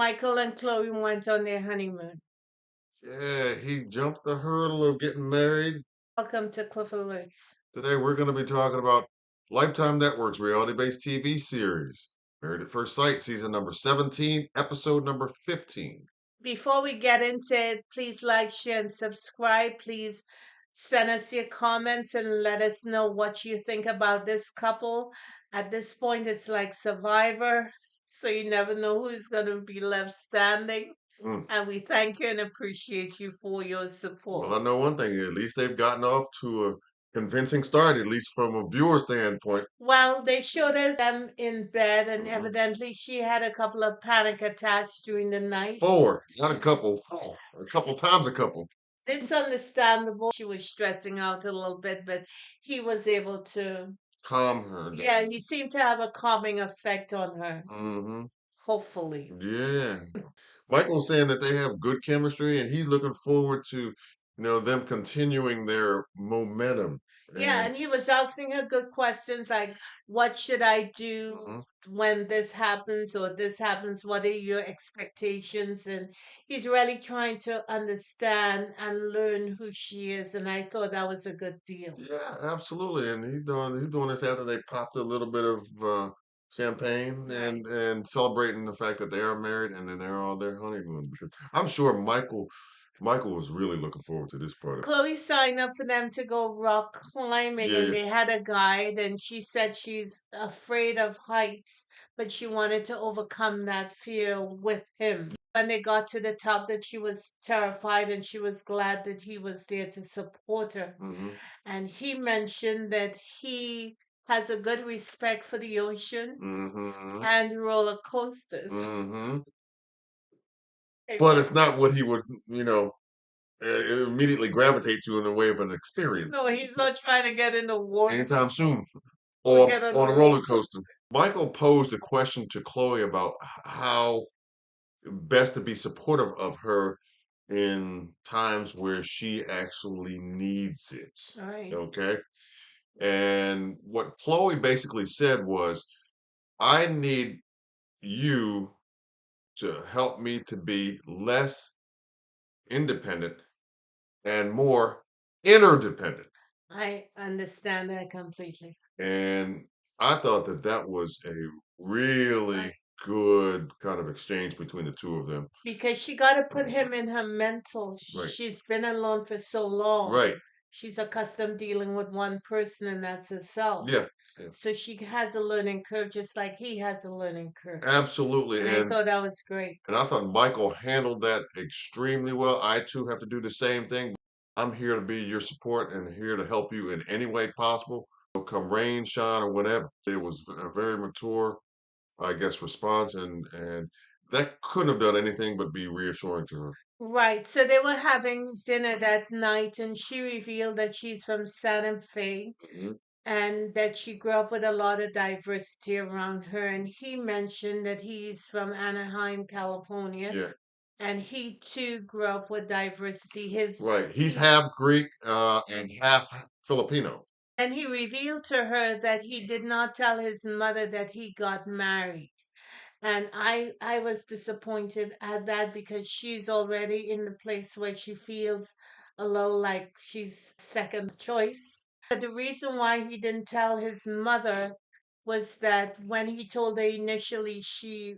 Michael and Chloe went on their honeymoon. Yeah, he jumped the hurdle of getting married. Welcome to Cliff Alerts. Today we're going to be talking about Lifetime Network's reality-based TV series, Married at First Sight, season number 17, episode number 15. Before we get into it, please like, share, and subscribe. Please send us your comments and let us know what you think about this couple. At this point, it's like Survivor, so you never know who's going to be left standing. Mm. And we thank you and appreciate you for your Well, I support. know one thing, at least they've gotten off to a convincing start, at least from a viewer standpoint. Well, they showed us them in bed, and Mhm. evidently she had a couple of panic attacks during the night. Four, not a couple, four, a couple times a couple. It's understandable. She was stressing out a little bit, but he was able to, Calm her yeah, down. he seemed to have a calming effect on her, Hmm. hopefully. Yeah. Michael's saying that they have good chemistry and he's looking forward to, them continuing their momentum. Yeah, And and he was asking her good questions like, what should I do mhm, when this happens or this happens? What are your expectations? And he's really trying to understand and learn who she is. And I thought that was a good deal. yeah, absolutely. And he's doing this after they popped a little bit of champagne Right. and celebrating the fact that they are married and then they're on their honeymoon. Because I'm sure Michael was really looking forward to this part of Chloe signed up for them to go rock climbing, and Yeah. they had a guide, and she said she's afraid of heights, but she wanted to overcome that fear with him. When they got to the top, that she was terrified, and she was glad that he was there to support her. Hmm. And he mentioned that he has a good respect for the ocean Hmm. and roller coasters. Hmm. But Amen. it's not what he would, immediately gravitate to in the way of an experience No, he's not trying to get in the water anytime soon or or get on a on a roller roller coaster. coaster. Michael posed a question to Chloe about how best to be supportive of her in times where she actually needs it. All right. Okay. And what Chloe basically said was, I need you to help me to be less independent and more interdependent. I understand that completely. And I thought that that was a Right. really good kind of exchange between the two of them. Because she got to put Mhm. him in her mental. Right, She's been alone for so long. right. She's accustomed dealing with one person, and that's herself. Yeah, yeah, So she has a learning curve, just like he has a learning curve. absolutely. And I thought that was great. And I thought Michael handled that extremely well. I too have to do the same thing. I'm here to be your support and here to help you in any way possible. Come rain, shine, or whatever. It was a very mature, I guess, response, and that couldn't have done anything but be reassuring to her. Right. So they were having dinner that night, and she revealed that she's from Santa Fe Mhm. and that she grew up with a lot of diversity around her. And he mentioned that he's from Anaheim, California, Yeah. and he too grew up with diversity. His Right. He's he half Greek and half Filipino. and he revealed to her that he did not tell his mother that he got married. And I was disappointed at that because she's already in the place where she feels a little like she's second choice. But the reason why he didn't tell his mother was that when he told her initially, she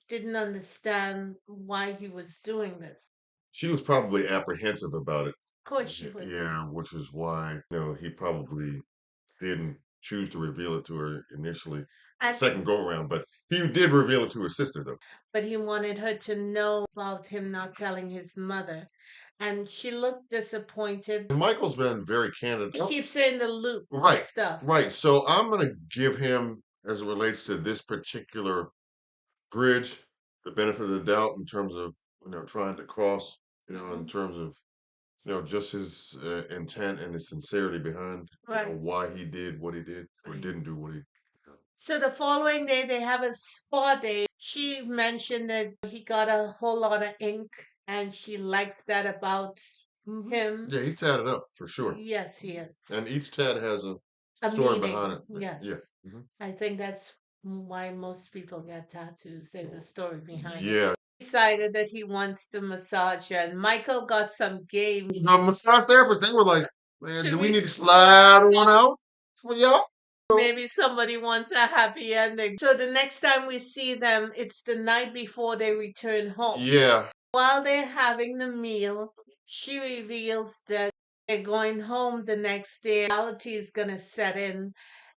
didn't understand why he was doing this. She was probably apprehensive about it. Of course she would. Yeah, which is why, he probably didn't choose to reveal it to her initially, the And second go around, but he did reveal it to his sister though. but he wanted her to know about him not telling his mother. And she looked disappointed. And Michael's been very candid. He keeps her in the loop with Right, stuff. right. So I'm gonna give him, as it relates to this particular bridge, the benefit of the doubt in terms of, trying to cross, in Mhm. terms of, just his intent and his sincerity behind, Right, why he did what he did or right. didn't do what he. So the following day, they have a spa day. She mentioned that he got a whole lot of ink, and she likes that about him. Yeah, he tatted it up for sure, Yes, he is. and each tat has a A story behind meaning, it. Yeah. yes. Mhm. I think that's why most people get tattoos. There's a story behind it. Yeah, decided that he wants to massage her, and Michael got some game. The massage therapist, they were like, man, Should do we we need to slide one out for y'all? maybe somebody wants a happy ending. So the next time we see them, it's the night before they return home. Yeah. While they're having the meal, she reveals that they're going home the next day. Reality is going to set in,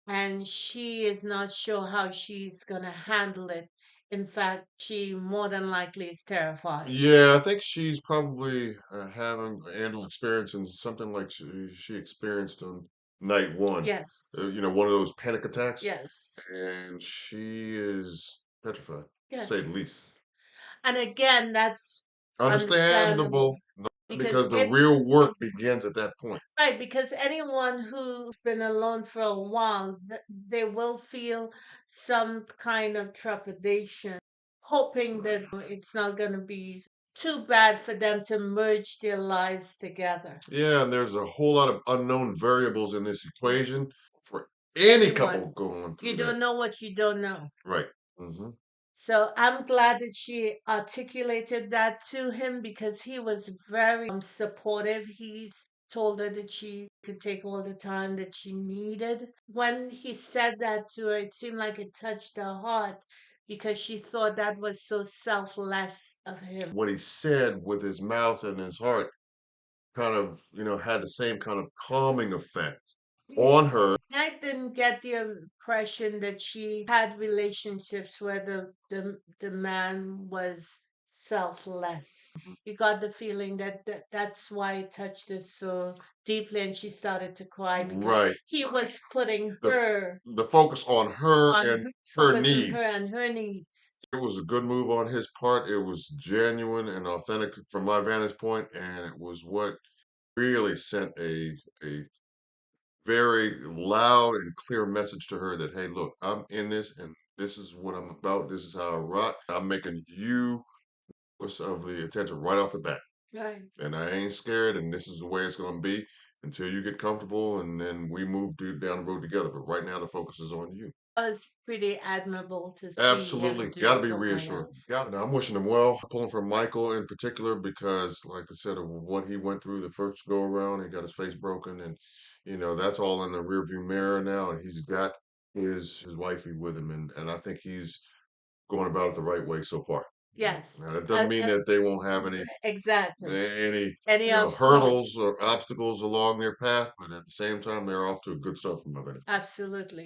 and she is not sure how she's going to handle it. In fact, she more than likely is terrified. Yeah, I think she's probably having and experiencing something like she experienced on night one. Yes. One of those panic attacks, Yes. and she is petrified, to say the Yes. least. And again, that's understandable Understandable, because because the real work begins at that point. right, because anyone who's been alone for a while, they will feel some kind of trepidation, hoping that it's not going to be too bad for them to merge their lives together. Yeah, and there's a whole lot of unknown variables in this equation for any couple Anyone, going you through that. don't know what you don't know. Right. Hmm. So I'm glad that she articulated that to him because he was very supportive. He's told her that she could take all the time that she needed. When he said that to her, it seemed like it touched her heart because she thought that was so selfless of him. What he said with his mouth and his heart kind of, had the same kind of calming effect on her. I didn't get the impression that she had relationships where the man was selfless. You got the feeling that's why it touched her so deeply, and she started to cry because Right. he was putting The her the focus on her on and her, her focus on her needs. and her needs. It was a good move on his part. It was genuine and authentic from my vantage point, and it was what really sent a very loud and clear message to her that, hey, look, I'm in this and this is what I'm about. This is how I rock. I'm making you focus of the attention right off the bat. Right. And I ain't scared, and this is the way it's going to be until you get comfortable, and then we move down the road together. But right now, the focus is on you. It was pretty admirable to see him Absolutely. do Got to be something reassured. else. Got to. I'm wishing him well. Pulling for Michael in particular because, like I said, of what he went through the first go around, he got his face broken, and that's all in the rearview mirror now, and he's got his wifey with him, and I think he's going about it the right way so far. Yes. Now, that doesn't mean that they won't have Exactly. any Any hurdles obstacles? or obstacles along their path, but at the same time, they're off to a good start from my vantage. Absolutely.